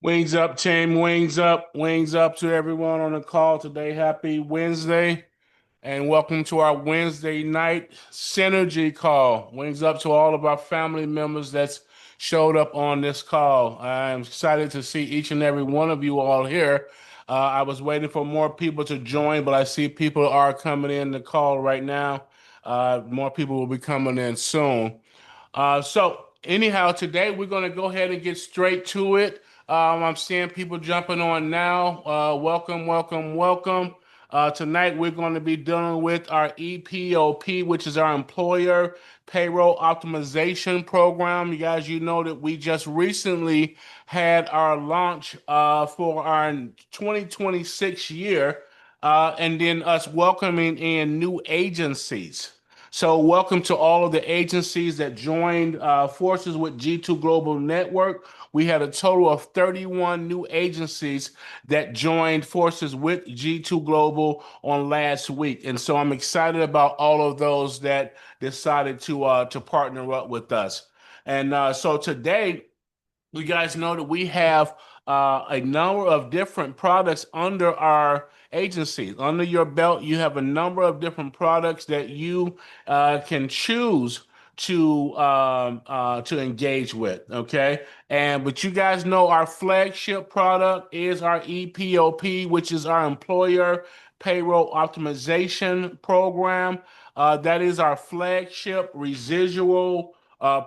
Wings up, team. Wings up to everyone on the call today. Happy Wednesday, and welcome to our Wednesday night synergy call. Wings up to all of our family members that's showed up on this call. I'm excited to see each and every one of you all here. I was waiting for more people to join, but I see people are coming in the call right now. More people will be coming in soon. Anyhow, today we're going to go ahead and get straight to it. I'm seeing people jumping on now. Welcome. Tonight we're going to be dealing with our EPOP, which is our Employer Payroll Optimization Program. You guys, you know that we just recently had our launch for our 2026 year, and then us welcoming in new agencies. So, welcome to all of the agencies that joined forces with G2 Global Network. We had a total of 31 new agencies that joined forces with G2 Global on last week. And so I'm excited about all of those that decided to partner up with us. And so today, you guys know that we have a number of different products under our agency. Under your belt, you have a number of different products that you can choose to engage with. Okay, but you guys know our flagship product is our EPOP, which is our Employer Payroll Optimization Program. That is our flagship residual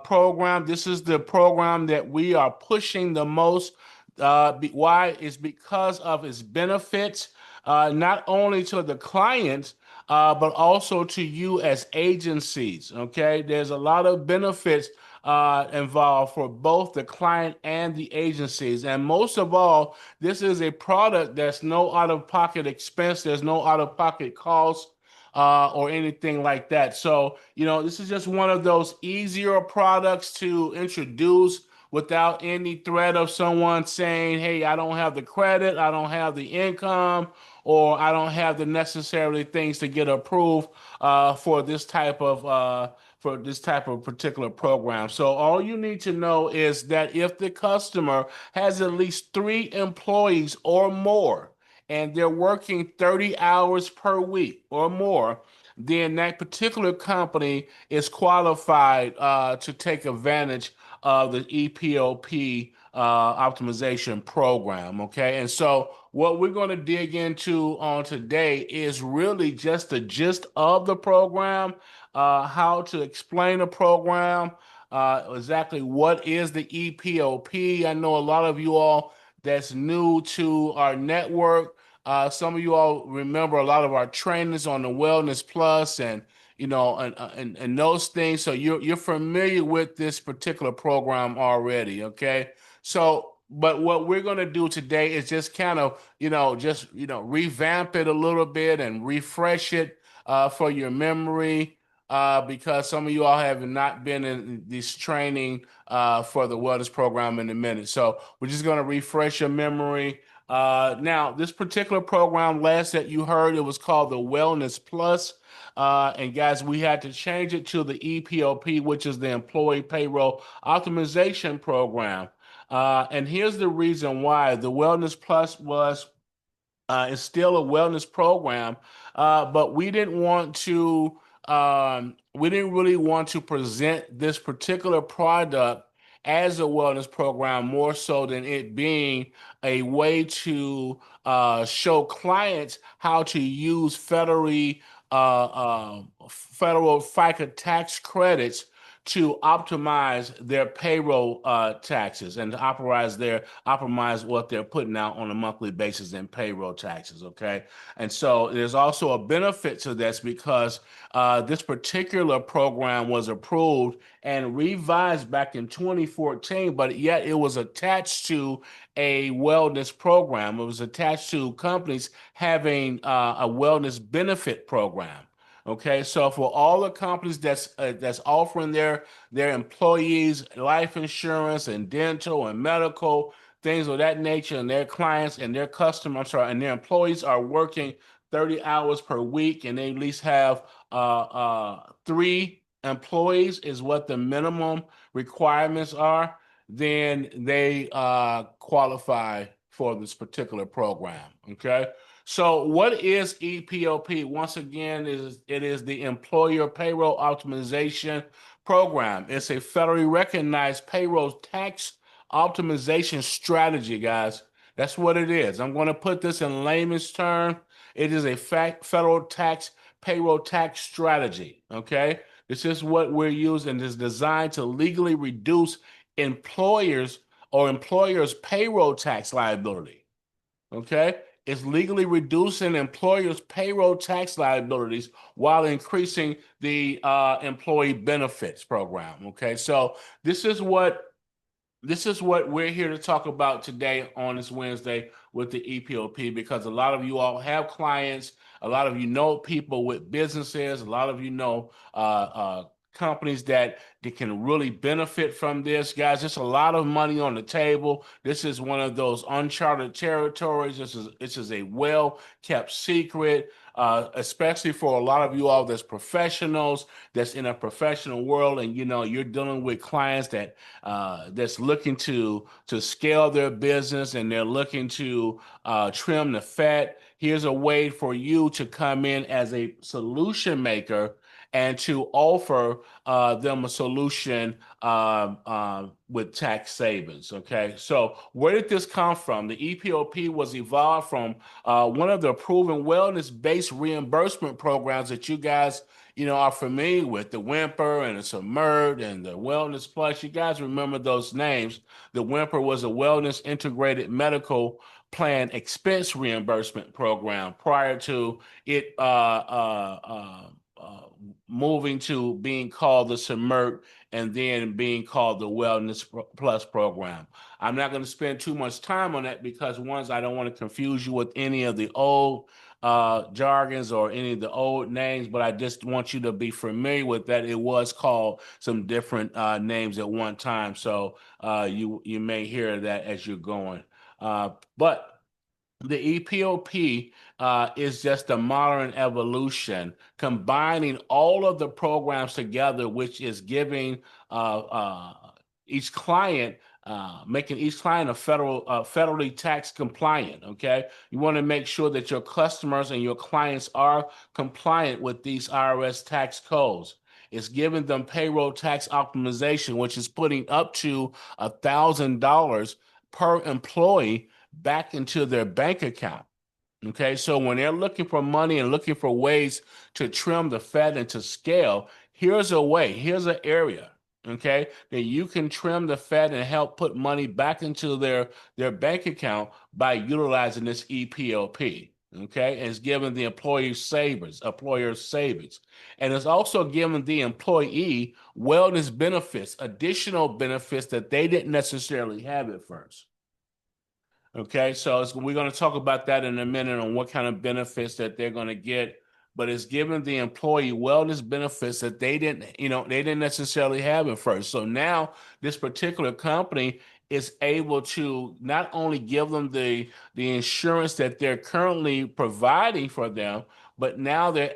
program. This is the program that we are pushing the most. Why? Is because of its benefits, not only to the clients, but also to you as agencies. Okay, there's a lot of benefits involved for both the client and the agencies. And most of all, this is a product that's no out-of-pocket expense. There's no out-of-pocket cost or anything like that. So, this is just one of those easier products to introduce without any threat of someone saying, hey, I don't have the credit, I don't have the income, or I don't have the necessary things to get approved for this type of particular program. So all you need to know is that if the customer has at least 3 employees or more, and they're working 30 hours per week or more, then that particular company is qualified to take advantage of the EPOP optimization program. Okay. And so what we're going to dig into on today is really just the gist of the program, how to explain the program, exactly what is the EPOP. I know a lot of you all that's new to our network. Some of you all remember a lot of our trainings on the Wellness Plus and and those things. So you're familiar with this particular program already, okay? So, but what we're going to do today is just kind of revamp it a little bit and refresh it for your memory. Because some of you all have not been in this training for the wellness program in a minute. So we're just going to refresh your memory. Now, this particular program, last that you heard, it was called the Wellness Plus. And guys, we had to change it to the EPOP, which is the Employee Payroll Optimization Program. And here's the reason why the Wellness Plus is still a wellness program, but we didn't really want to present this particular product as a wellness program more so than it being a way to show clients how to use federal FICA tax credits to optimize their payroll taxes and to optimize what they're putting out on a monthly basis in payroll taxes. Okay, and so there's also a benefit to this because this particular program was approved and revised back in 2014, but yet it was attached to a wellness program. It was attached to companies having a wellness benefit program. Okay, so for all the companies that's offering their employees life insurance and dental and medical things of that nature, and their clients and their customers, I'm sorry, and their employees are working 30 hours per week, and they at least have 3 employees is what the minimum requirements are. then they qualify for this particular program. Okay. So what is EPOP? Once again, it is the Employer Payroll Optimization Program. It's a federally recognized payroll tax optimization strategy, guys. That's what it is. I'm going to put this in layman's terms. It is a federal tax payroll tax strategy. Okay. This is what we're using. It's designed to legally reduce employers or employers' payroll tax liability. Okay. It's legally reducing employers' payroll tax liabilities while increasing the employee benefits program. Okay. So this is what we're here to talk about today on this Wednesday with the EPOP, because a lot of you all have clients, a lot of you know people with businesses, a lot of you know companies that can really benefit from this. Guys, there's a lot of money on the table. This is one of those uncharted territories. This is a well-kept secret. Especially for a lot of you all that's professionals, that's in a professional world, and you're dealing with clients that's looking to scale their business, and they're looking to trim the fat. Here's a way for you to come in as a solution maker and to offer them a solution with tax savings. Okay, so where did this come from? The EPOP was evolved from one of the proven wellness-based reimbursement programs that you guys are familiar with, the Whimper and the Submerged and the Wellness Plus. You guys remember those names. The Whimper was a wellness integrated medical plan expense reimbursement program prior to it moving to being called the Submerged and then being called the Wellness Plus program. I'm not going to spend too much time on that because, ones, I don't want to confuse you with any of the old jargons or any of the old names, but I just want you to be familiar with that. It was called some different names at one time, so you may hear that as you're going. But the EPOP is just a modern evolution, combining all of the programs together, which is giving each client, making each client a federally tax compliant. Okay, you want to make sure that your customers and your clients are compliant with these IRS tax codes. It's giving them payroll tax optimization, which is putting up to $1,000 per employee back into their bank account. Okay, so when they're looking for money and looking for ways to trim the fat and to scale, here's a way, here's an area, okay, that you can trim the fat and help put money back into their bank account by utilizing this EPOP. Okay, and it's giving the employer savings, and it's also giving the employee wellness benefits, additional benefits that they didn't necessarily have at first. Okay, so we're going to talk about that in a minute on what kind of benefits that they're going to get, but it's giving the employee wellness benefits that they didn't necessarily have at first. So now this particular company is able to not only give them the insurance that they're currently providing for them, but now they're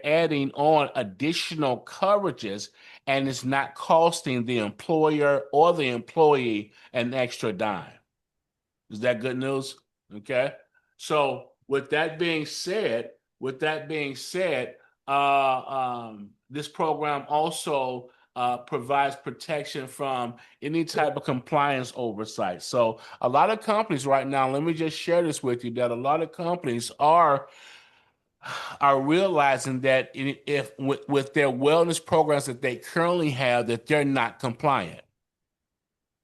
adding on additional coverages, and it's not costing the employer or the employee an extra dime. Is that good news? Okay. So with that being said, this program also provides protection from any type of compliance oversight. So a lot of companies right now, let me just share this with you, that a lot of companies are realizing that if with their wellness programs that they currently have, that they're not compliant.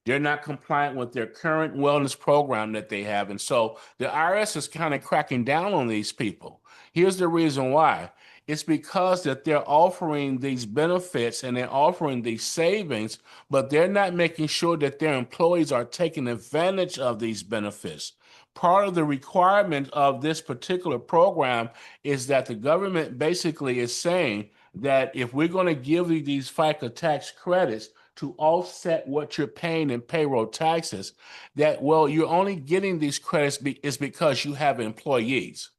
They're not compliant with their current wellness program that they have. And so the IRS is kind of cracking down on these people. Here's the reason why. It's because that they're offering these benefits and they're offering these savings, but they're not making sure that their employees are taking advantage of these benefits. Part of the requirement of this particular program is that the government basically is saying that if we're going to give you these FICA tax credits to offset what you're paying in payroll taxes, that, well, you're only getting these credits is because you have employees.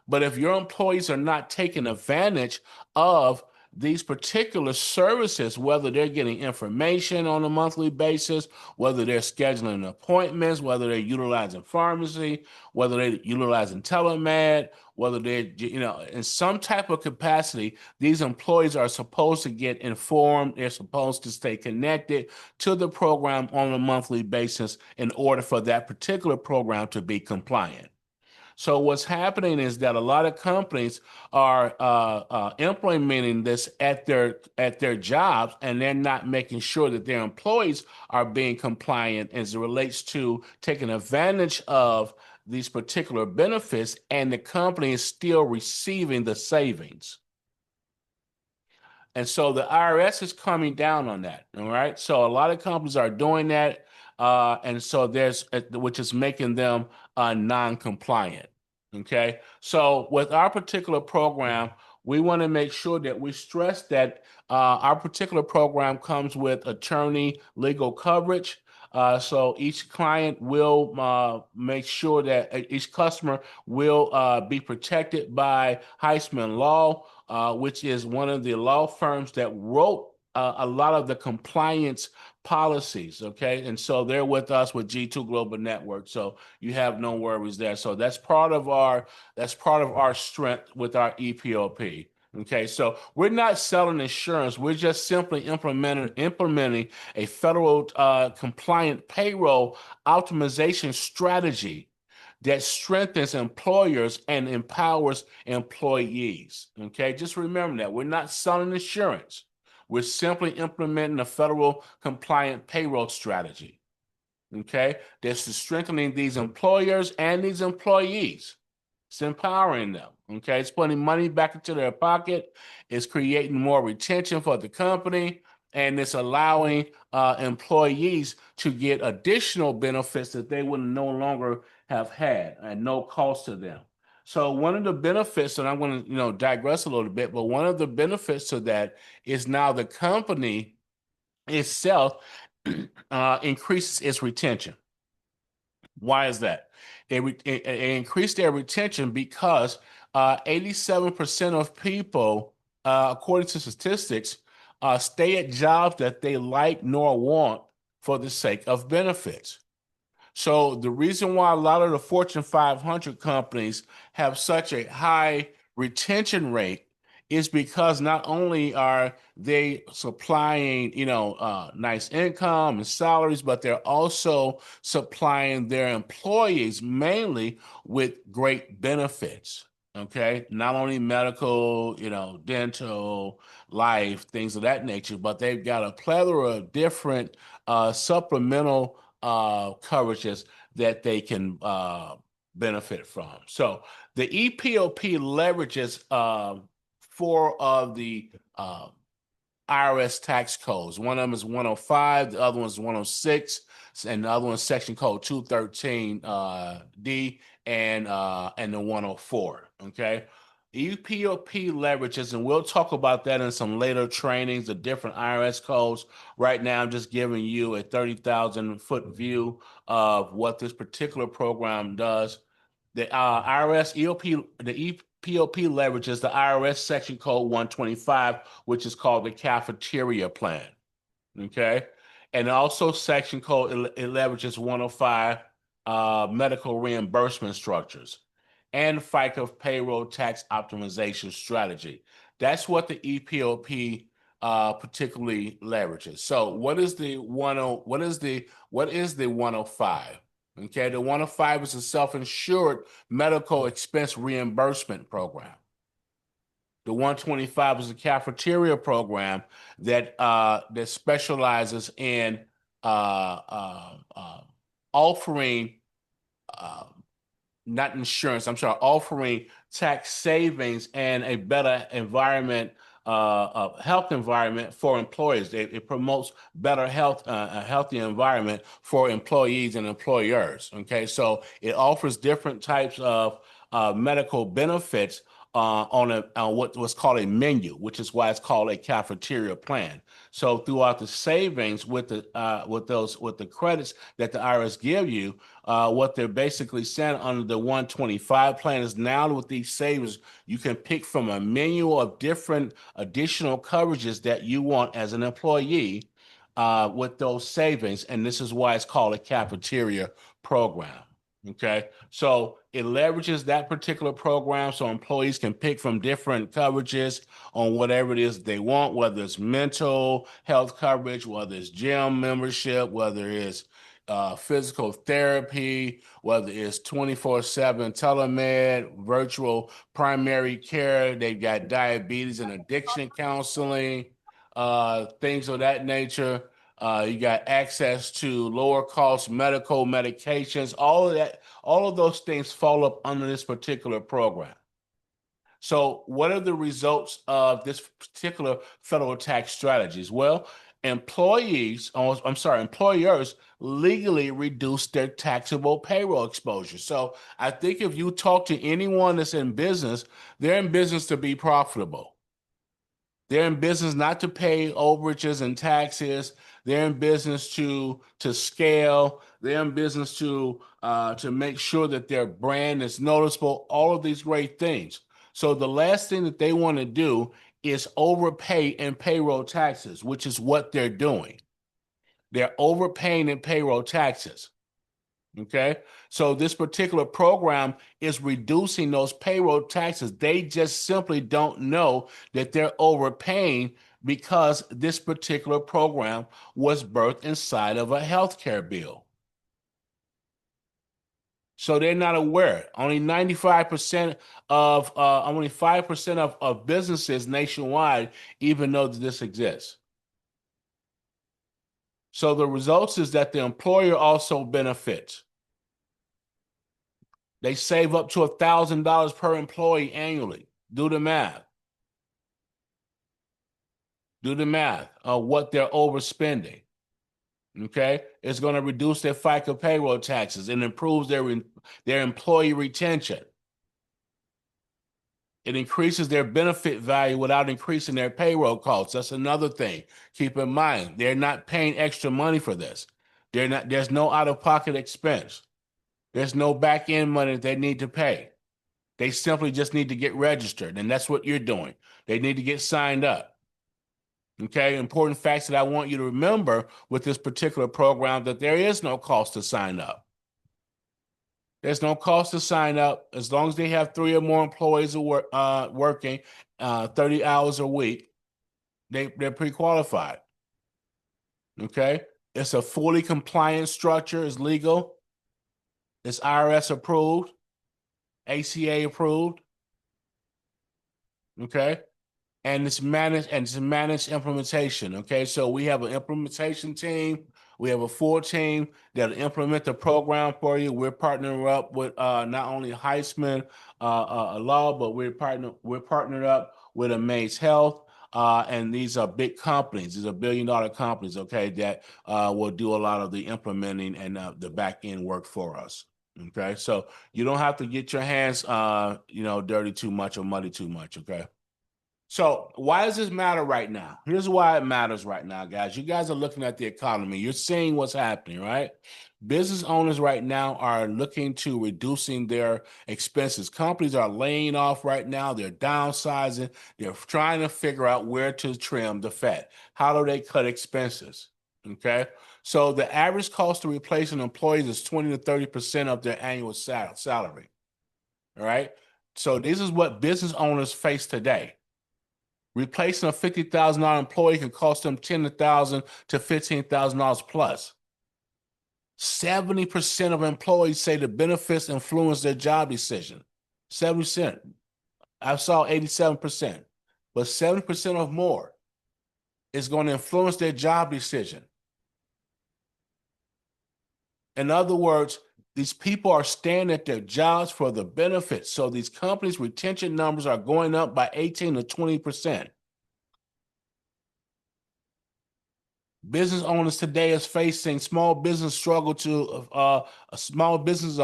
But if your employees are not taking advantage of these particular services, whether they're getting information on a monthly basis, whether they're scheduling appointments, whether they're utilizing pharmacy, whether they're utilizing telemed, whether they're, in some type of capacity, these employees are supposed to get informed. They're supposed to stay connected to the program on a monthly basis in order for that particular program to be compliant. So what's happening is that a lot of companies are implementing this at their jobs, and they're not making sure that their employees are being compliant as it relates to taking advantage of these particular benefits, and the company is still receiving the savings. And so the IRS is coming down on that. All right. So a lot of companies are doing that. And so which is making them non-compliant. Okay. So with our particular program, we want to make sure that we stress that our particular program comes with attorney legal coverage. So each client will make sure that each customer will be protected by Heisman Law, which is one of the law firms that wrote a lot of the compliance policies. Okay. And so they're with us with G2 Global Network. So you have no worries there. So that's part of our strength with our EPOP. Okay, so we're not selling insurance. We're just simply implementing a federal compliant payroll optimization strategy that strengthens employers and empowers employees. Okay, just remember that we're not selling insurance. We're simply implementing a federal compliant payroll strategy. Okay, that's strengthening these employers and these employees. It's empowering them. Okay, it's putting money back into their pocket. It's creating more retention for the company, and it's allowing employees to get additional benefits that they would no longer have had at no cost to them. So one of the benefits, and I'm going to digress a little bit, but one of the benefits to that is now the company itself increases its retention. Why is that? It increased their retention because 87% of people, according to statistics, stay at jobs that they like nor want for the sake of benefits. So the reason why a lot of the Fortune 500 companies have such a high retention rate is because not only are they supplying, nice income and salaries, but they're also supplying their employees mainly with great benefits. Okay, not only medical, dental, life, things of that nature, but they've got a plethora of different supplemental coverages that they can benefit from. So the EPOP leverages four of the IRS tax codes. One of them is 105, the other one is 106, and the other one is section code 213D and the 104. Okay. EPOP leverages, and we'll talk about that in some later trainings, the different IRS codes. Right now, I'm just giving you a 30,000-foot view of what this particular program does. The IRS EOP, the EPOP leverages the IRS section code 125, which is called the cafeteria plan. Okay. And also section code, it leverages 105 medical reimbursement structures and FICA payroll tax optimization strategy. That's what the EPOP particularly leverages. So what is the 105? Okay, the 105 is a self-insured medical expense reimbursement program. The 125 is a cafeteria program that specializes in offering not insurance, I'm sorry, offering tax savings and a better environment, health environment for employers. It promotes better health, a healthy environment for employees and employers. Okay, so it offers different types of medical benefits on what's called a menu, which is why it's called a cafeteria plan. So throughout the savings with the credits that the IRS give you, what they're basically saying under the 125 plan is now with these savings, you can pick from a menu of different additional coverages that you want as an employee with those savings. And this is why it's called a cafeteria program. Okay, so it leverages that particular program so employees can pick from different coverages on whatever it is they want, whether it's mental health coverage, whether it's gym membership, whether it's physical therapy, whether it's 24/7 telemed, virtual primary care. They've got diabetes and addiction counseling, things of that nature. You got access to lower cost medical medications. All of that, all of those things fall up under this particular program. So, what are the results of this particular federal tax strategies? Well, employers legally reduce their taxable payroll exposure. So, I think if you talk to anyone that's in business, they're in business to be profitable. They're in business not to pay overages and taxes. They're in business to scale. They're in business to make sure that their brand is noticeable. All of these great things. So the last thing that they want to do is overpay in payroll taxes, which is what they're doing. They're overpaying in payroll taxes. Okay. So this particular program is reducing those payroll taxes. They just simply don't know that they're overpaying because this particular program was birthed inside of a healthcare bill. So they're not aware. Only 95% only 5% of businesses nationwide even know that this exists. So the results is that the employer also benefits. They save up to $1,000 per employee annually. Do the math. Do the math of what they're overspending. Okay, it's going to reduce their FICA payroll taxes and improves their employee retention. It increases their benefit value without increasing their payroll costs. That's another thing. Keep in mind, they're not paying extra money for this. There's no out-of-pocket expense. There's no back-end money that they need to pay. They simply just need to get registered, and that's what you're doing. They need to get signed up. Okay, important facts that I want you to remember with this particular program that there is no cost to sign up. There's no cost to sign up as long as they have 3 or more employees working 30 hours a week. They're pre-qualified. Okay, it's a fully compliant structure. It's legal. It's IRS approved, ACA approved. Okay, and it's managed implementation. Okay, so we have an implementation team. We have a full team that'll implement the program for you. We're partnering up with not only Heisman Law, but we're partnered up with Amaze Health. And these are big companies. These are billion-dollar companies, okay, that will do a lot of the implementing and the back end work for us. Okay, so you don't have to get your hands, dirty too much or muddy too much. Okay. So why does this matter right now? Here's why it matters right now, guys. You guys are looking at the economy. You're seeing what's happening, right? Business owners right now are looking to reducing their expenses. Companies are laying off right now. They're downsizing. They're trying to figure out where to trim the fat. How do they cut expenses? Okay. So the average cost to replace an employee is 20 to 30% of their annual salary. All right. So this is what business owners face today. Replacing a $50,000 employee can cost them $10,000 to $15,000 plus. 70% of employees say the benefits influence their job decision. 70%. I saw 87%, but 70% or more is going to influence their job decision. In other words, these people are staying at their jobs for the benefits. So these companies' retention numbers are going up by 18 to 20%. Business owners today is facing small businesses are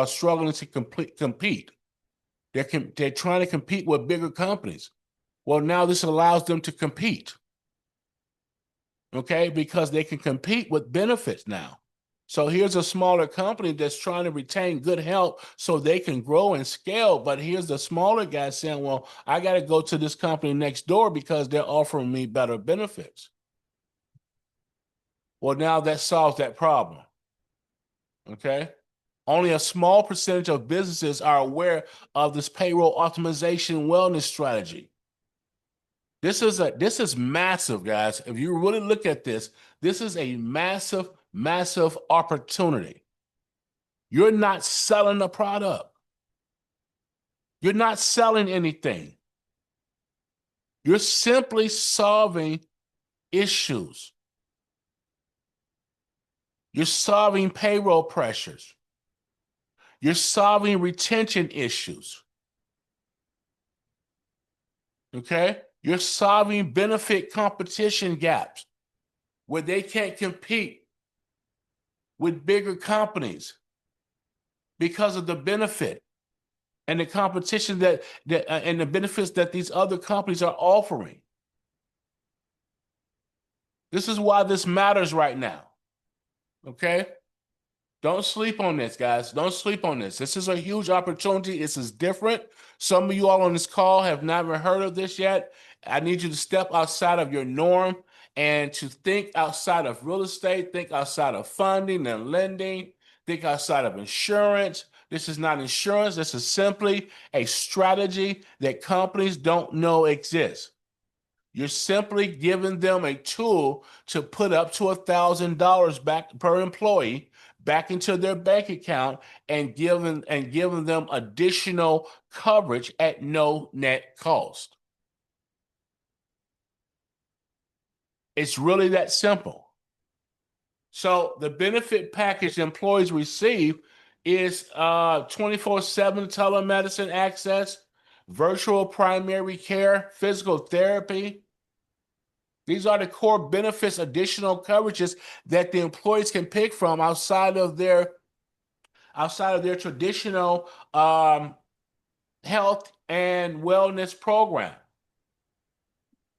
struggling to compete. They're trying to compete with bigger companies. Well, now this allows them to compete, okay, because they can compete with benefits now. So here's a smaller company that's trying to retain good health so they can grow and scale. But here's the smaller guy saying, well, I got to go to this company next door because they're offering me better benefits. Well, now that solves that problem. Okay. Only a small percentage of businesses are aware of this payroll optimization wellness strategy. This is massive, guys. If you really look at this, this is a massive, massive opportunity. You're not selling a product. You're not selling anything. You're simply solving issues. You're solving payroll pressures. You're solving retention issues. Okay? You're solving benefit competition gaps where they can't compete with bigger companies because of the benefit and the competition and the benefits that these other companies are offering. This is why this matters right now. Okay? Don't sleep on this, guys. Don't sleep on this. This is a huge opportunity. This is different. Some of you all on this call have never heard of this yet. I need you to step outside of your norm and to think outside of real estate, think outside of funding and lending, think outside of insurance. This is not insurance. This is simply a strategy that companies don't know exists. You're simply giving them a tool to put up to $1,000 back per employee back into their bank account and giving them additional coverage at no net cost. It's really that simple. So the benefit package employees receive is 24/7 telemedicine access, virtual primary care, physical therapy. These are the core benefits, additional coverages that the employees can pick from outside of their traditional health and wellness program.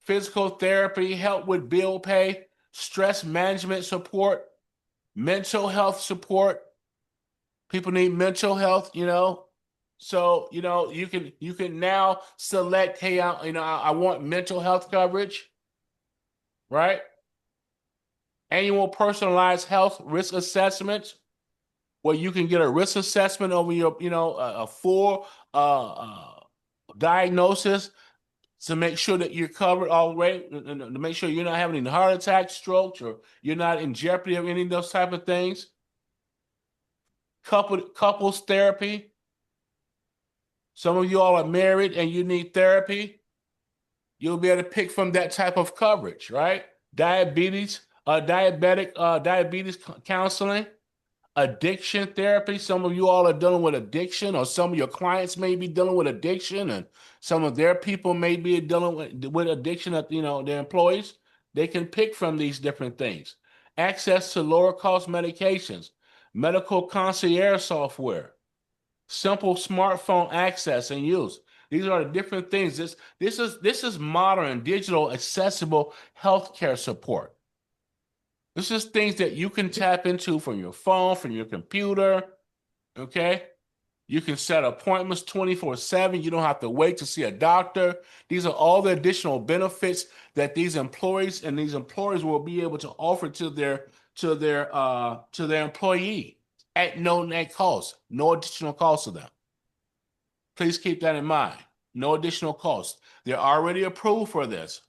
Physical therapy, help with bill pay, stress management support, mental health support. People need mental health, So, you can now select, hey, I want mental health coverage, right? Annual personalized health risk assessments, where you can get a risk assessment over your, a full diagnosis to make sure that you're covered already, to make sure you're not having any heart attacks, strokes, or you're not in jeopardy of any of those type of things. Couples therapy. Some of you all are married and you need therapy. You'll be able to pick from that type of coverage, right? Diabetes counseling, addiction therapy. Some of you all are dealing with addiction, or some of your clients may be dealing with addiction, and some of their people may be dealing with addiction at, their employees. They can pick from these different things. Access to lower cost medications, medical concierge software, simple smartphone access and use. These are the different things. This is modern, digital, accessible healthcare support. This is things that you can tap into from your phone, from your computer, okay? You can set appointments 24/7. You don't have to wait to see a doctor. These are all the additional benefits that these employees will be able to offer to their employee at no net cost, no additional cost to them. Please keep that in mind. No additional cost. They're already approved for this.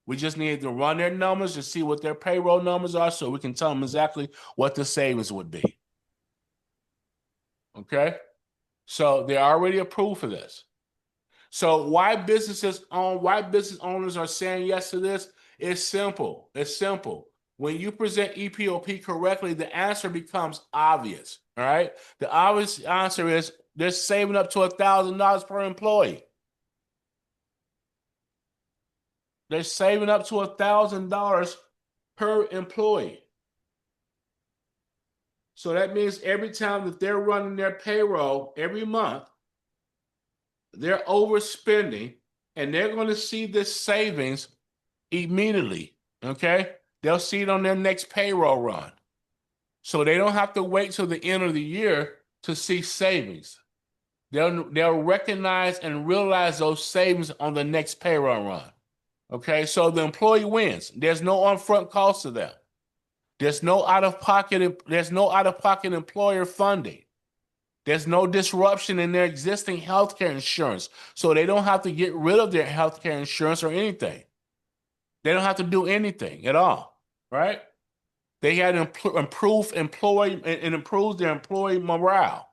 We just need to run their numbers to see what their payroll numbers are so we can tell them exactly what the savings would be. Okay? So they're already approved for this. So why business owners are saying yes to this? It's simple. It's simple. When you present EPOP correctly, the answer becomes obvious. All right? The obvious answer is they're saving up to $1,000 per employee. They're saving up to $1,000 per employee. So that means every time that they're running their payroll every month, they're overspending, and they're going to see this savings immediately. Okay, they'll see it on their next payroll run, so they don't have to wait till the end of the year to see savings. They'll recognize and realize those savings on the next payroll run. Okay, so the employee wins. There's no upfront cost to them. There's no out of pocket. There's no out of pocket employer funding. There's no disruption in their existing healthcare insurance, so they don't have to get rid of their healthcare insurance or anything. They don't have to do anything at all, right? They had improve employee and improve their employee morale,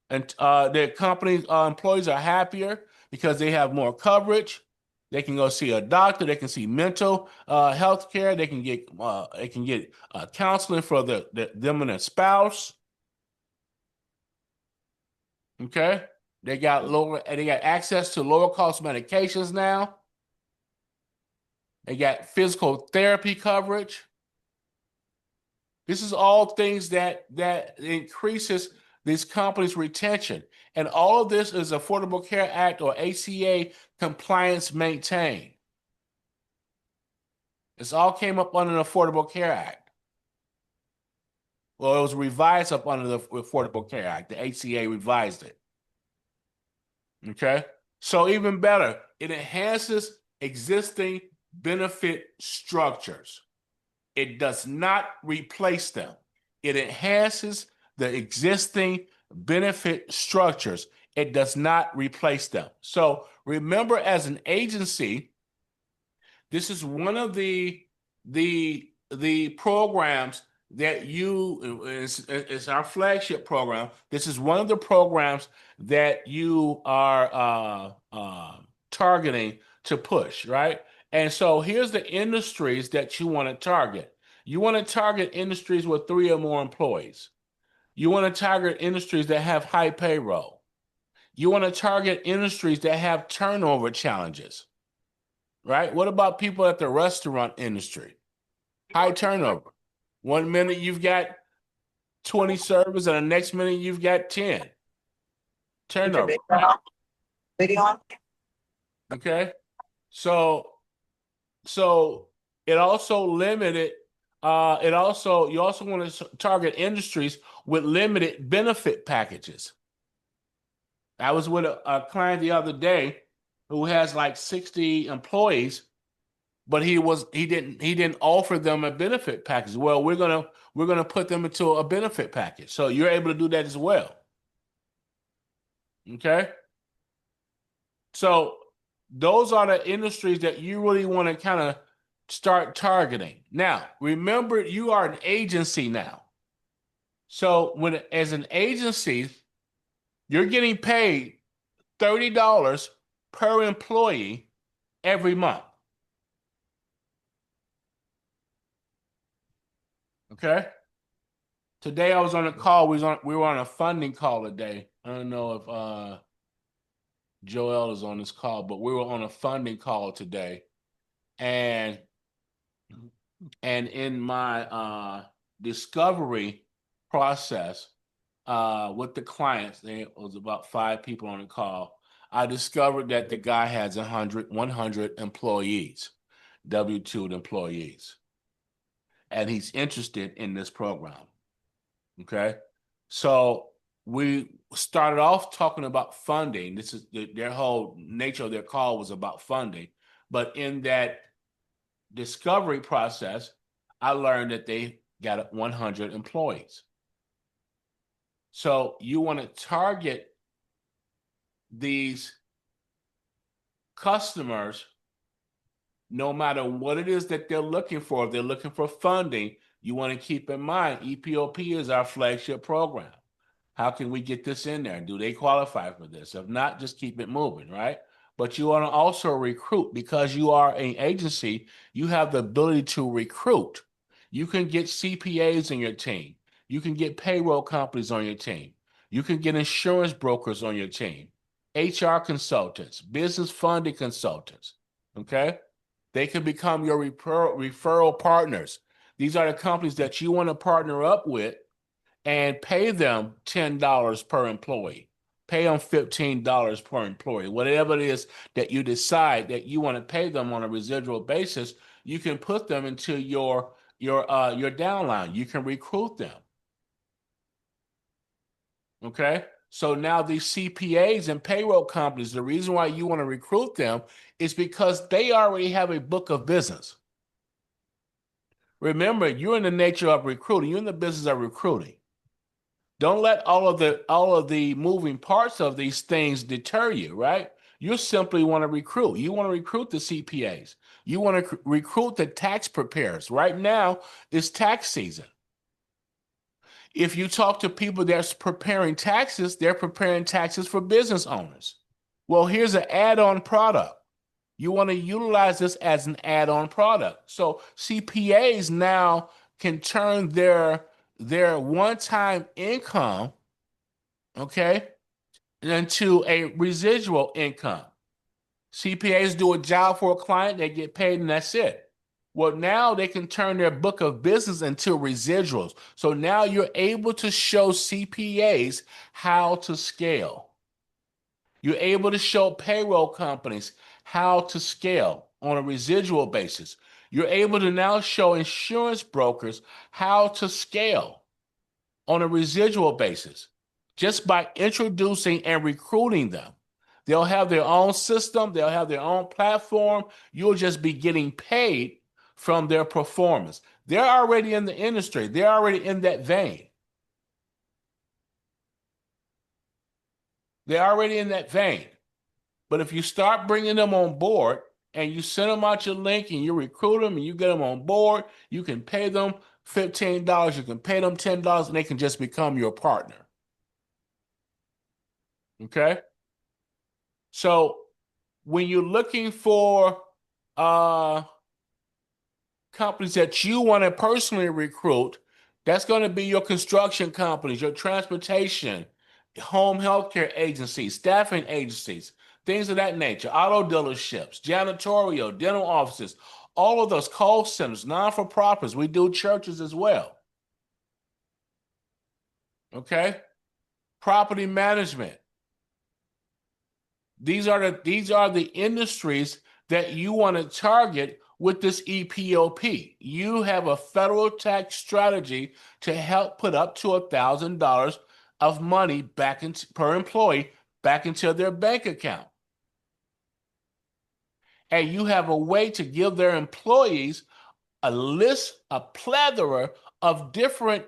and their company employees are happier because they have more coverage. They can go see a doctor. They can see mental health care. They can get counseling for them and their spouse. Okay, they got access to lower cost medications now. They got physical therapy coverage. This is all things that increases these companies' retention. And all of this is Affordable Care Act or ACA compliance maintained. This all came up under the Affordable Care Act. Well, it was revised up under the Affordable Care Act. The ACA revised it. Okay? So even better, it enhances existing benefit structures. It does not replace them. It enhances the existing benefit structures. It does not replace them. So remember, as an agency, this is one of the programs that it's our flagship program. This is one of the programs that you are targeting to push, right? And so here's the industries that you want to target. You want to target industries with 3 or more employees. You want to target industries that have high payroll. You want to target industries that have turnover challenges, right? What about people at the restaurant industry? High turnover. 1 minute you've got 20 servers, and the next minute you've got 10. Turnover. Video. Okay. So it also limited. You also want to target industries with limited benefit packages. I was with a client the other day who has like 60 employees, but he didn't offer them a benefit package. Well, we're gonna put them into a benefit package. So you're able to do that as well. Okay. So those are the industries that you really want to kind of start targeting. Now, remember, you are an agency now. So as an agency, you're getting paid $30 per employee every month. Okay. Today I was on a call. We were on a funding call today. I don't know if Joel is on this call, but we were on a funding call today. And in my discovery process with the clients, there was about 5 people on the call. I discovered that the guy has 100 employees, W-2 employees, and he's interested in this program. Okay, so we started off talking about funding. This is their whole nature of their call was about funding, but in that discovery process, I learned that they got 100 employees. So you want to target these customers no matter what it is that they're looking for. If they're looking for funding, you want to keep in mind EPOP is our flagship program. How can we get this in there? Do they qualify for this? If not, just keep it moving, right? But you want to also recruit, because you are an agency. You have the ability to recruit. You can get CPAs in your team. You can get payroll companies on your team. You can get insurance brokers on your team, HR consultants, business funding consultants. Okay? They can become your referral partners. These are the companies that you want to partner up with and pay them $10 per employee pay them $15 per employee. Whatever it is that you decide that you want to pay them on a residual basis, you can put them into your downline. You can recruit them. Okay. So now these CPAs and payroll companies, the reason why you want to recruit them is because they already have a book of business. Remember, you're in the nature of recruiting. You're in the business of recruiting. Don't let all of the moving parts of these things deter you, right? You simply want to recruit. You want to recruit the CPAs. You want to recruit the tax preparers. Right now, it's tax season. If you talk to people that's preparing taxes, they're preparing taxes for business owners. Well, here's an add-on product. You want to utilize this as an add-on product. So CPAs now can turn their one-time income, okay, into a residual income. CPAs do a job for a client, they get paid, and that's it. Well, now they can turn their book of business into residuals. So now you're able to show CPAs how to scale. You're able to show payroll companies how to scale on a residual basis. You're able to now show insurance brokers how to scale on a residual basis just by introducing and recruiting them. They'll have their own system, they'll have their own platform. You'll just be getting paid from their performance. They're already in the industry, they're already in that vein. They're already in that vein. But if you start bringing them on board and you send them out your link and you recruit them and you get them on board, you can pay them $15, you can pay them $10, and they can just become your partner. Okay? So when you're looking for companies that you want to personally recruit, that's going to be your construction companies, your transportation, home healthcare agencies, staffing agencies, things of that nature, auto dealerships, janitorial, dental offices, all of those call centers, non-for-profits. We do churches as well. Okay? Property management. These are the industries that you want to target with this EPOP. You have a federal tax strategy to help put up to $1,000 of money back into per employee back into their bank account. And you have a way to give their employees a list, a plethora of different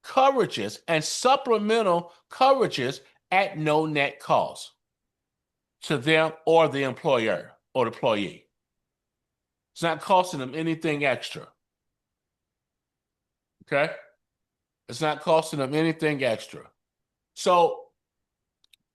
coverages and supplemental coverages at no net cost to them or the employer or the employee. It's not costing them anything extra. Okay? It's not costing them anything extra. So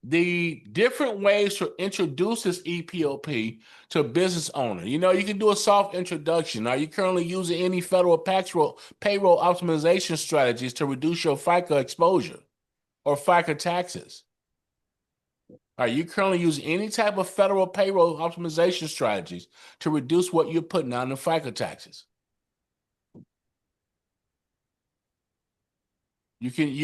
the different ways to introduce this EPOP to a business owner. You can do a soft introduction. Are you currently using any federal payroll optimization strategies to reduce your FICA exposure or FICA taxes? Are you currently using any type of federal payroll optimization strategies to reduce what you're putting on the FICA taxes? You can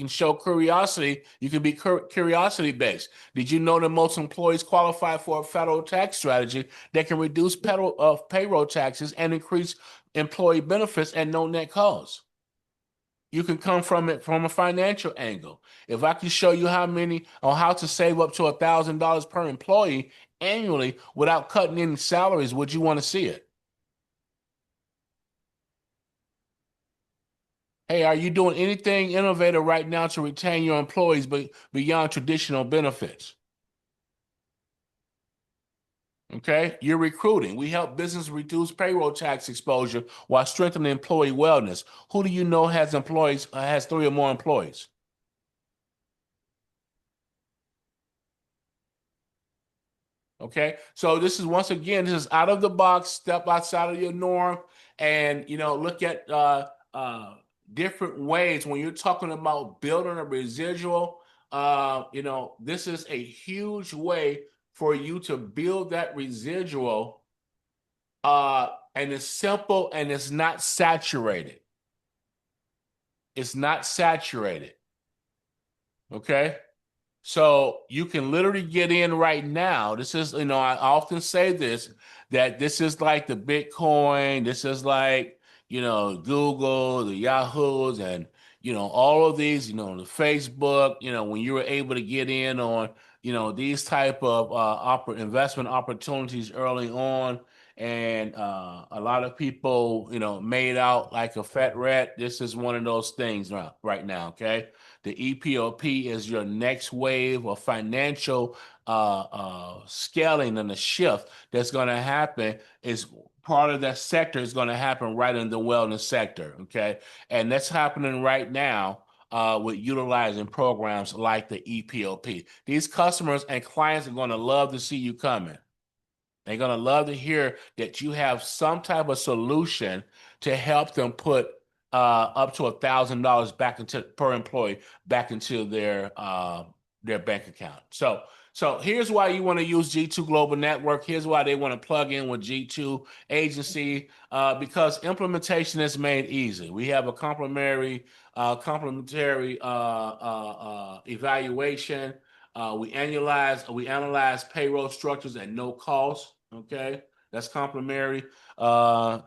show curiosity. You can be curiosity based. Did you know that most employees qualify for a federal tax strategy that can reduce payroll taxes and increase employee benefits at no net cost? You can come from it from a financial angle. If I can show you how to save up to $1,000 per employee annually without cutting any salaries, would you want to see it? Hey, are you doing anything innovative right now to retain your employees beyond traditional benefits? Okay, you're recruiting. We help business reduce payroll tax exposure while strengthening employee wellness. Who do you know has 3 or more employees? Okay, so this is this is out of the box, step outside of your norm, and look at different ways when you're talking about building a residual. This is a huge way for you to build that residual, and it's simple and it's not saturated. It's not saturated. Okay. So you can literally get in right now. This is, I often say this, that this is like the Bitcoin. This is like, Google, the Yahoos, and, all of these, the Facebook, when you were able to get in on, these type of investment opportunities early on. And a lot of people, made out like a fat rat. This is one of those things right now. Okay. The EPOP is your next wave of financial scaling and the shift that's going to happen is part of that sector is going to happen right in the wellness sector. Okay. And that's happening right now with utilizing programs like the EPOP. These customers and clients are going to love to see you coming. They're going to love to hear that you have some type of solution to help them put up to $1,000 back into per employee back into their bank account. So here's why you want to use G2 Global Network. Here's why they want to plug in with G2 Agency because implementation is made easy. We have a complimentary evaluation. We analyze payroll structures at no cost. Okay, that's complimentary to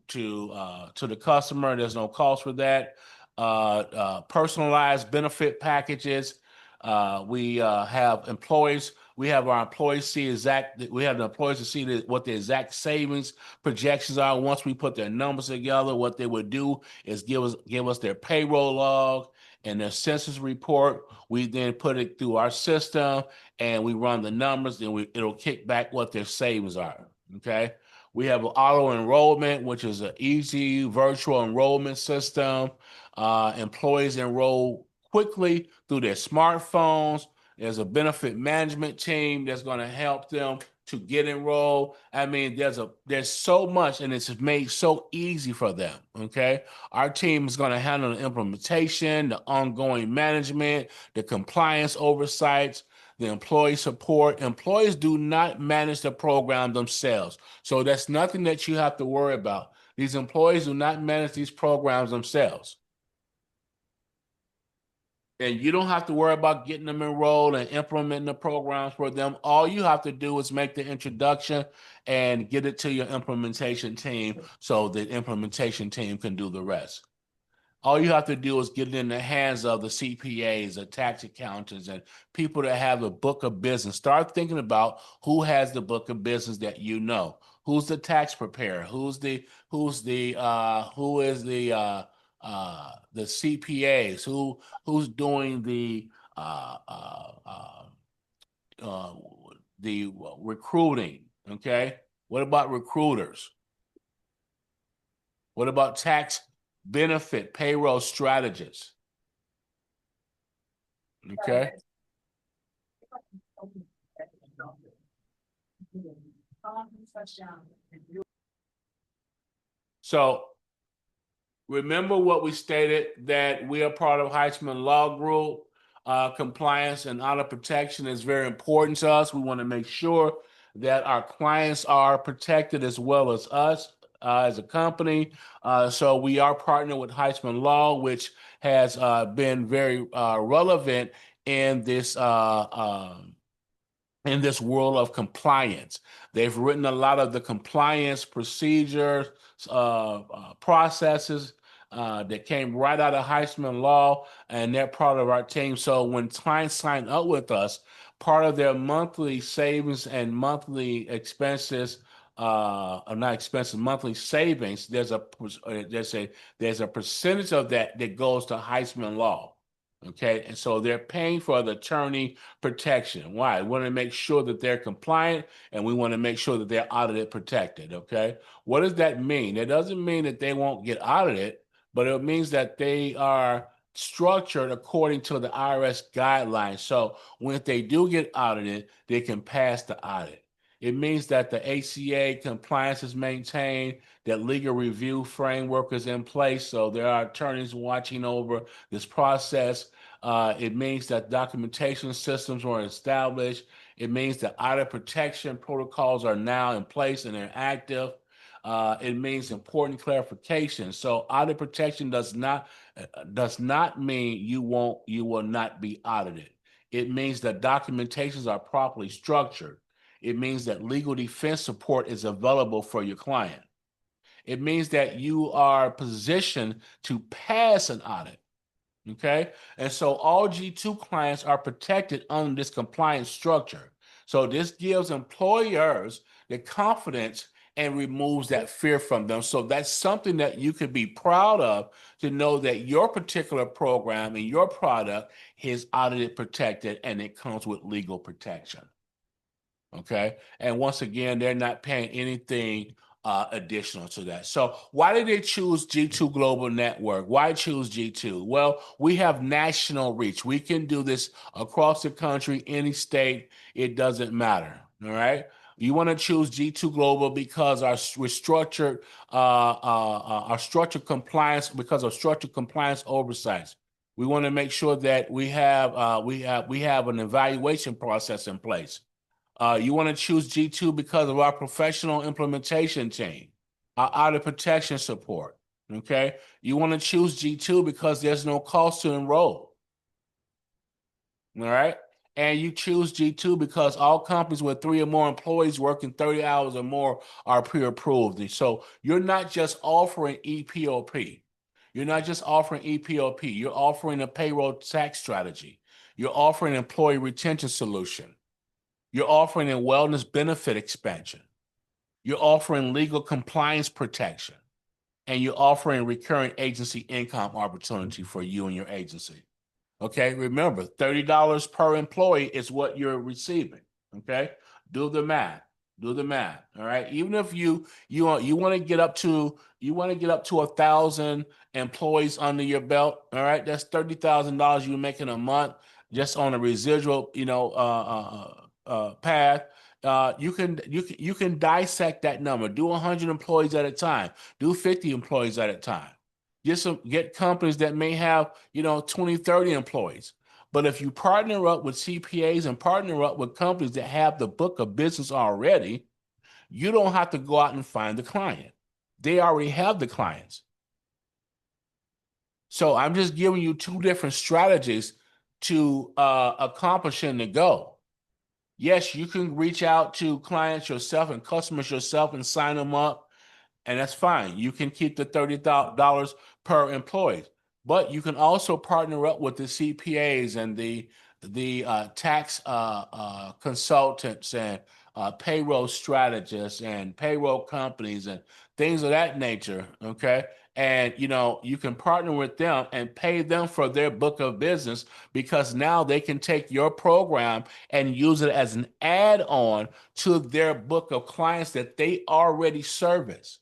the customer. There's no cost for that. Personalized benefit packages. We have employees. We have our employees see exact. We have the employees to see what the exact savings projections are. Once we put their numbers together, what they would do is give us their payroll log and their census report. We then put it through our system and we run the numbers, and it'll kick back what their savings are. Okay. We have auto enrollment, which is an easy virtual enrollment system. Employees enroll quickly through their smartphones. There's a benefit management team that's going to help them to get enrolled. I mean, there's so much, and it's made so easy for them. Okay, our team is going to handle the implementation, the ongoing management, the compliance oversights, the employee support. Employees do not manage the program themselves, so that's nothing that you have to worry about. These employees do not manage these programs themselves. And you don't have to worry about getting them enrolled and implementing the programs for them. All you have to do is make the introduction and get it to your implementation team so the implementation team can do the rest. All you have to do is get it in the hands of the CPAs, the tax accountants, and people that have a book of business. Start thinking about who has the book of business that you know. Who's the tax preparer? Who is the CPAs? Who's doing uh, uh, uh, uh, the recruiting? Okay. What about recruiters? What about tax benefit payroll strategists? Okay. So remember what we stated, that we are part of Heisman Law Group. Compliance and audit protection is very important to us. We want to make sure that our clients are protected as well as us as a company. So we are partnered with Heisman Law, which has been very relevant in this world of compliance. They've written a lot of the compliance procedures, processes that came right out of Heisman Law, and they're part of our team. So when clients sign up with us, part of their monthly savings and monthly expenses, not expenses, monthly savings, there's a percentage of that goes to Heisman Law. Okay, and so they're paying for the attorney protection. Why? We want to make sure that they're compliant, and we want to make sure that they're audited protected. Okay, what does that mean? It doesn't mean that they won't get audited, but it means that they are structured according to the IRS guidelines. So when they do get audited, they can pass the audit. It means that the ACA compliance is maintained, that legal review framework is in place. So there are attorneys watching over this process. It means that documentation systems were established. It means that audit protection protocols are now in place and they're active. It means important clarification. So audit protection does not mean you will not be audited. It means that documentations are properly structured. It means that legal defense support is available for your client. It means that you are positioned to pass an audit. Okay. And so all G2 clients are protected under this compliance structure. So this gives employers the confidence and removes that fear from them. So that's something that you could be proud of, to know that your particular program and your product is audited, protected, and it comes with legal protection. Okay. And once again, they're not paying anything additional to that. So why did they choose G2 Global Network? Why choose G2? Well, we have national reach. We can do this across the country, any state. It doesn't matter. All right. You want to choose G2 Global because we're structured, our structured compliance, because of structured compliance oversights. We want to make sure that we have an evaluation process in place. You want to choose G2 because of our professional implementation team, our audit protection support. Okay. You want to choose G2 because there's no cost to enroll. All right. And you choose G2 because all companies with 3 or more employees working 30 hours or more are pre-approved. And so you're not just offering EPOP. You're not just offering EPOP. You're offering a payroll tax strategy. You're offering an employee retention solution. You're offering a wellness benefit expansion. You're offering legal compliance protection. And you're offering recurring agency income opportunity for you and your agency. Okay, remember, $30 per employee is what you're receiving. Okay, do the math. Do the math. All right. Even if you want to get up to 1,000 employees under your belt. All right, that's $30,000 you're making a month just on a residual, path. You can dissect that number. Do 100 employees at a time. Do 50 employees at a time. Get companies that may have 20, 30 employees. But if you partner up with CPAs and partner up with companies that have the book of business already, you don't have to go out and find the client. They already have the clients. So I'm just giving you 2 different strategies to accomplishing the goal. Yes, you can reach out to clients yourself and customers yourself and sign them up, and that's fine. You can keep the $30 per employee, but you can also partner up with the CPAs and the tax consultants and payroll strategists and payroll companies and things of that nature. Okay. And you can partner with them and pay them for their book of business, because now they can take your program and use it as an add-on to their book of clients that they already service.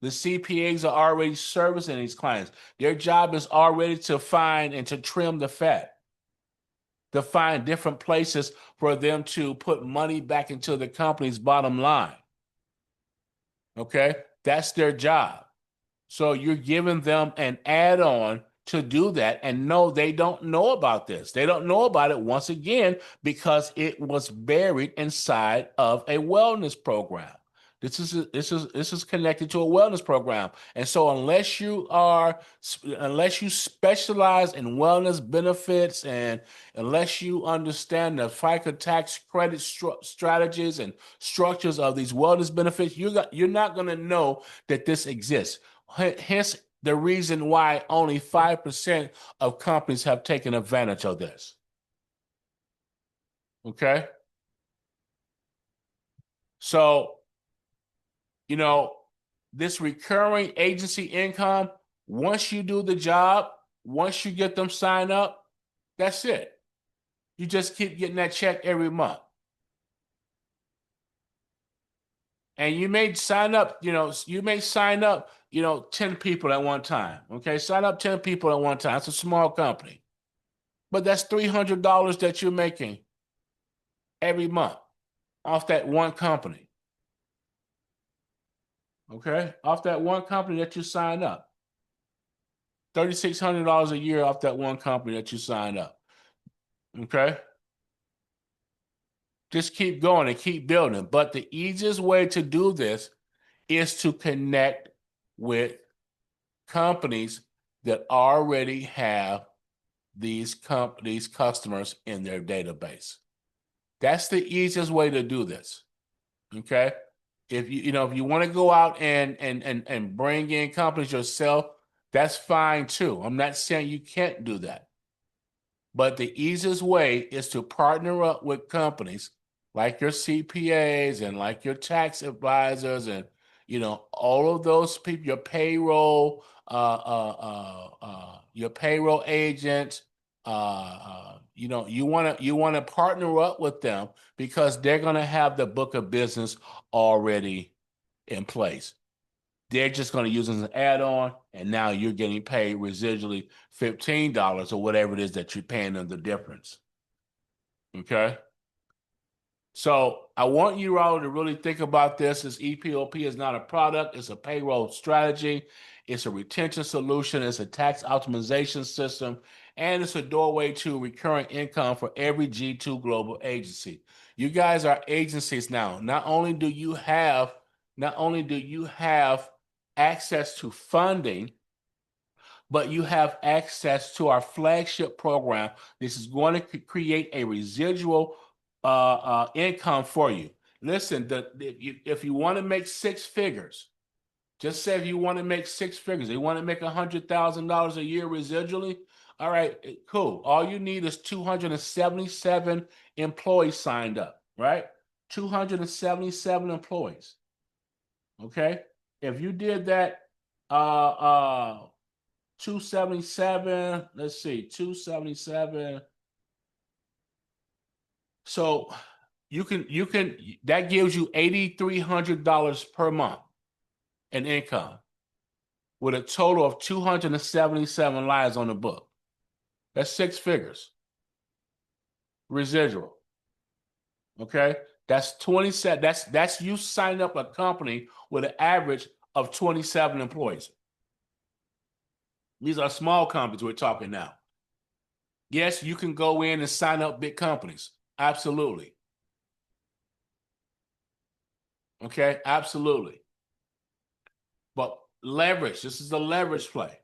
The CPAs are already servicing these clients. Their job is already to find and to trim the fat, to find different places for them to put money back into the company's bottom line. Okay? That's their job. So you're giving them an add-on to do that. And no, they don't know about this. They don't know about it, once again, because it was buried inside of a wellness program. This is connected to a wellness program. And so unless you specialize in wellness benefits, and unless you understand the FICA tax credit strategies and structures of these wellness benefits, you're not going to know that this exists. Hence the reason why only 5% of companies have taken advantage of this. Okay? So, this recurring agency income, once you do the job, once you get them signed up, that's it. You just keep getting that check every month. And you may sign up, 10 people at one time. Okay, sign up 10 people at one time. It's a small company. But that's $300 that you're making every month off that one company. Okay, off that one company that you sign up. $3,600 a year off that one company that you signed up. Okay. Just keep going and keep building. But the easiest way to do this is to connect with companies that already have these customers in their database. That's the easiest way to do this. Okay. If you want to go out and bring in companies yourself, that's fine too. I'm not saying you can't do that. But the easiest way is to partner up with companies like your CPAs and like your tax advisors and all of those people, your payroll agents. You want to partner up with them because they're going to have the book of business already in place. They're just going to use it as an add-on, and now you're getting paid residually $15 or whatever it is that you're paying them the difference. Okay? So I want you all to really think about this. This EPOP is not a product, it's a payroll strategy, it's a retention solution, it's a tax optimization system, and it's a doorway to recurring income for every G2 global agency. You guys are agencies now. Not only do you have access to funding, but you have access to our flagship program. This is going to create a residual income for you. Listen, if you want to make six figures, just say if you want to make six figures, you want to make $100,000 a year residually. All right, cool. All you need is 277 employees signed up, right? 277 employees. Okay. If you did that, 277, let's see, 277. So you can that gives you $8,300 per month in income with a total of 277 lives on the book. That's six figures. Residual. Okay? That's 27. That's you signing up a company with an average of 27 employees. These are small companies we're talking now. Yes, you can go in and sign up big companies. Absolutely. Okay, absolutely. But leverage, this is a leverage play.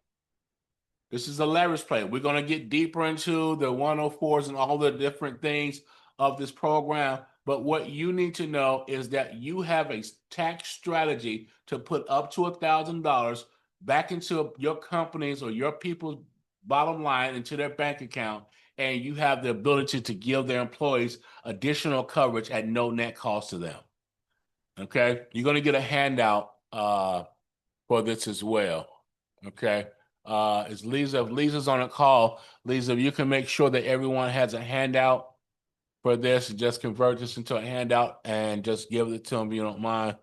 This is a leverage play. We're going to get deeper into the 104s and all the different things of this program. But what you need to know is that you have a tax strategy to put up to $1,000 back into your companies or your people's bottom line into their bank account. And you have the ability to give their employees additional coverage at no net cost to them. Okay. You're going to get a handout for this as well. Okay. Is Lisa? If Lisa's on a call, Lisa, if you can make sure that everyone has a handout for this, just convert this into a handout and just give it to them if you don't mind.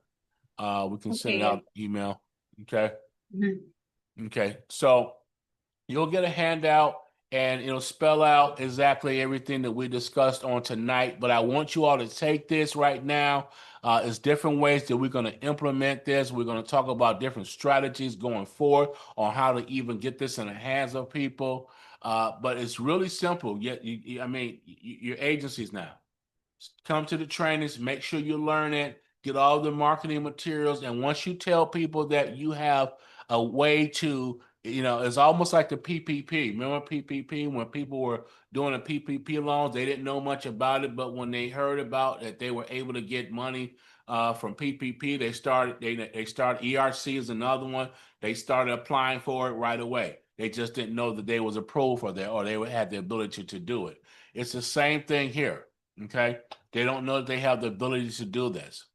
We can send it out email. Okay. Mm-hmm. Okay. So you'll get a handout and it'll spell out exactly everything that we discussed on tonight. But I want you all to take this right now. It's different ways that we're going to implement this. We're going to talk about different strategies going forward on how to even get this in the hands of people. But it's really simple. Your agencies now. Come to the trainings, make sure you learn it, get all the marketing materials. And once you tell people that you have a way to, it's almost like the PPP. Remember PPP? When people were doing the PPP loans, they didn't know much about it. But when they heard about that they were able to get money from PPP, they started ERC is another one. They started applying for it right away. They just didn't know that they was approved for that or they had the ability to do it. It's the same thing here. Okay. They don't know that they have the ability to do this.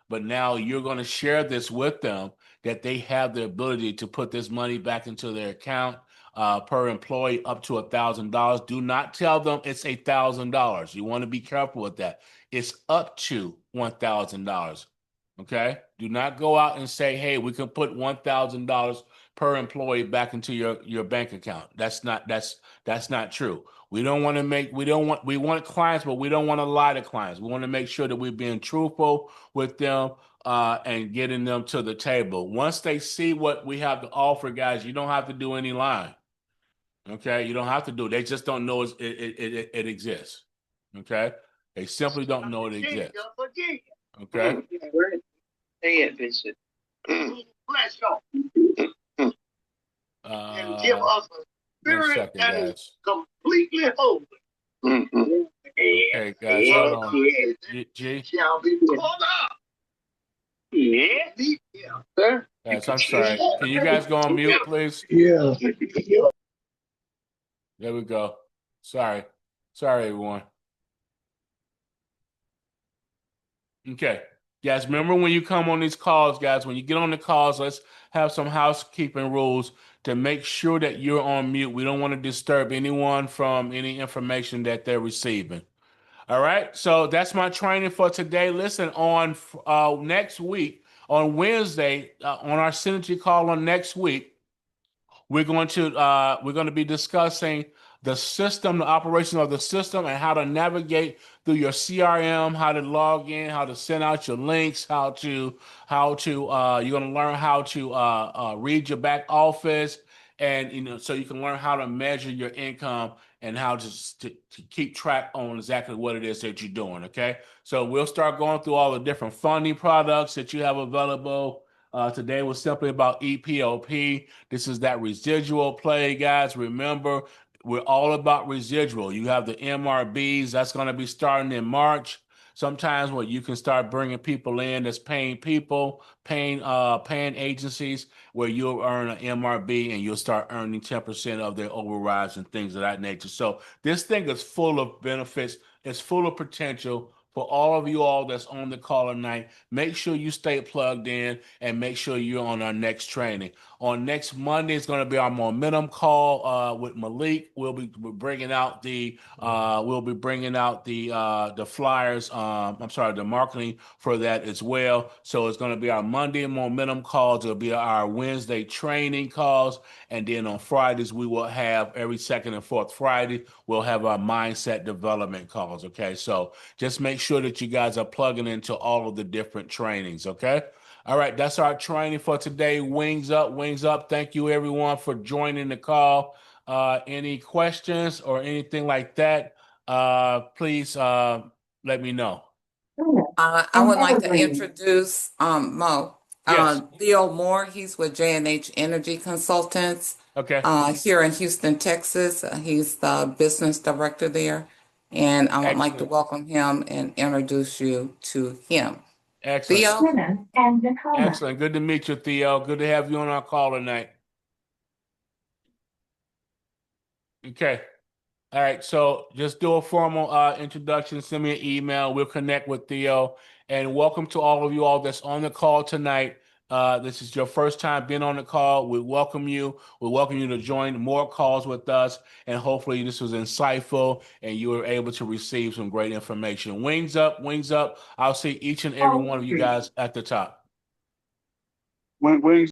But now you're going to share this with them that they have the ability to put this money back into their account per employee up to $1,000. Do not tell them it's $1,000. You want to be careful with that. It's up to $1,000. Okay. Do not go out and say, hey, we can put $1,000 per employee back into your bank account. That's not true. We want clients, but we don't want to lie to clients. We want to make sure that we're being truthful with them and getting them to the table. Once they see what we have to offer, guys, you don't have to do any lying. Okay, you don't have to do it. They just don't know it exists. Okay, they simply don't know it exists. Okay. Say it, Bishop. flesh on and give us a spirit that is completely holy. Okay, guys, hold on. G? Hold up. Yeah. Sir? Guys, I'm sorry. Can you guys go on mute, please? Yeah. There we go. Sorry, everyone. Okay. Guys, remember when you come on these calls, guys, when you get on the calls, let's have some housekeeping rules to make sure that you're on mute. We don't want to disturb anyone from any information that they're receiving. All right. So that's my training for today. Listen, on next week, on Wednesday, on our synergy call on next week, we're going to be discussing the system, the operation of the system, and how to navigate through your CRM, how to log in, how to send out your links, you're going to learn how to read your back office, and so you can learn how to measure your income and how to keep track on exactly what it is that you're doing. Okay, so we'll start going through all the different funding products that you have available. Today was simply about EPOP. This is that residual play, guys. Remember, we're all about residual. You have the MRBs that's going to be starting in March. Sometimes where you can start bringing people in that's paying people, paying agencies where you'll earn an MRB and you'll start earning 10% of their overrides and things of that nature. So this thing is full of benefits. It's full of potential for all of you all that's on the call tonight. Make sure you stay plugged in and make sure you're on our next training. On next Monday, it's going to be our momentum call with Malik. We'll be bringing out the flyers. I'm sorry, the marketing for that as well. So it's going to be our Monday momentum calls. It'll be our Wednesday training calls, and then on Fridays we will have every second and fourth Friday we'll have our mindset development calls. Okay, so just make sure that you guys are plugging into all of the different trainings. Okay. All right, that's our training for today. Wings up, wings up. Thank you, everyone, for joining the call. Any questions or anything like that, please let me know. I would like to introduce Mo. Yes. Leo Moore, he's with J&H Energy Consultants Okay. here in Houston, Texas. He's the business director there. And I would like to Excellent. welcome him and introduce you to him. Excellent. Theo? Excellent. Good to meet you, Theo. Good to have you on our call tonight. Okay. All right, so just do a formal introduction. Send me an email. We'll connect with Theo. And welcome to all of you all that's on the call tonight. This is your first time being on the call. We welcome you. We welcome you to join more calls with us. And hopefully this was insightful and you were able to receive some great information. Wings up, wings up. I'll see each and every one of you guys at the top. Wings